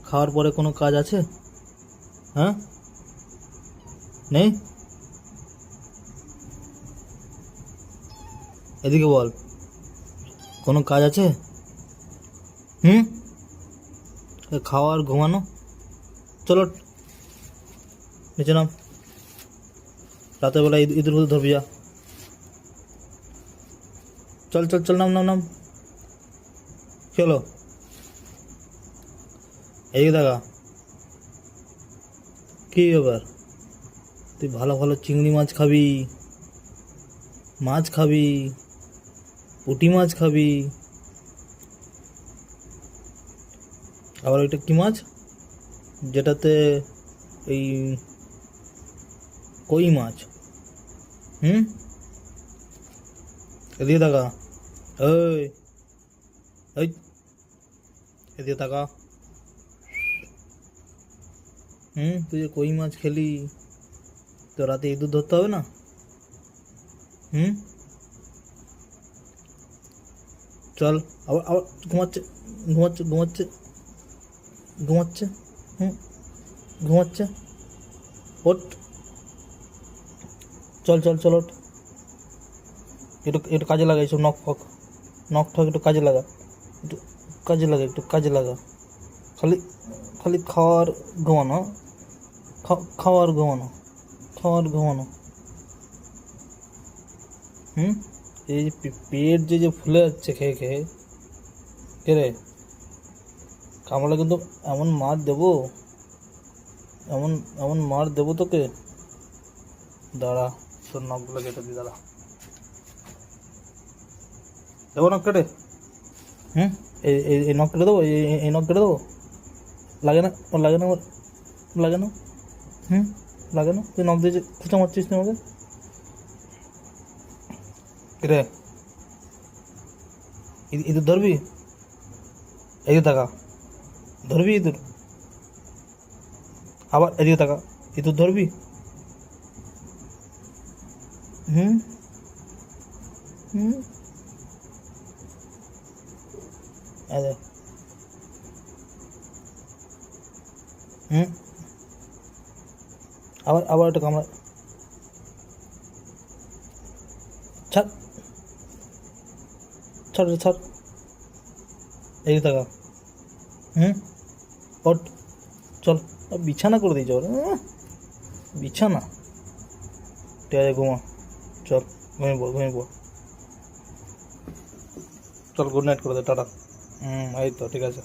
খাওয়ার পরে কোনো কাজ আছে? হ্যাঁ, নেই? এদিকে বল, কোনো কাজ আছে? হুম, খাওয়া আর ঘুমানো। চলো নিচে নাম, রাতের বেলা ইঁদুর হুদুর ধরবি যা। চল চল চল, নাম নাম নাম। চলো এদিকে দেখা, কী ব্যাপার? তুই ভালো ভালো চিংড়ি মাছ খাবি, মাছ খাবি, পুঁটি মাছ খাবি, আবার ওইটা কী মাছ যেটাতে এই কই মাছ? হুম, এদিকে তাকা, ওই ওই এদিকে তাকা। তুই যে কই মাছ খেলি, তো রাতে ইঁদুর ধরতে হবে না? হুম, চল। আবার আবার ঘুমাচ্ছে, ঘুমাচ্ছে ঘুমাচ্ছে ঘুমাচ্ছে। হুম, ঘুমাচ্ছে। ওঠ, চল চল চল, ওঠ। একটু একটু কাজে লাগা এইসব নখ ফক, নখ ঠক একটু কাজে লাগা, একটু কাজে লাগা, একটু কাজে লাগা। খালি খালি খাওয়ার ঘুমানো, খাওয়ার ঘুমানো, খাওয়ার ঘুমানো। এই যে পেট যে যে ফুলে যাচ্ছে খেয়ে খেয়ে, কে রে? কামড়ে কিন্তু এমন মার দেবো, এমন এমন মার দেবো তোকে, দাঁড়া, তোর নখগুলো কেটে দি, দাঁড়া। দেবো নখ কেটে? এই এই এই নখ কেটে দেবো, এই নখ কেটে দেবো? লাগে না? ওর লাগে না? আমার লাগে না? লাগে না? তুই নখ দিয়ে খুঁচা মারছিস না আমাকে? রে, ইঁদুর ধরবি? এদিকে টাকা, ধরবি ইঁদুর? আবার এদিকে টাকা, ইঁদুর ধরবি? হুম হুম আরে, হুম, আবার আবার একটা কামড়া, ছাড় ছাড় রে, ছাড়। এদিকে টাকা। হুম, ওঠ, চল। বিছানা করে দিয়েছ ওরা, বিছানা। ঠিক আছে, ঘুমা, চল, ঘুমিয়ে পড়, ঘুমিয়ে পড়। চল, গুড নাইট করে দে, টাটা। এই তো ঠিক আছে।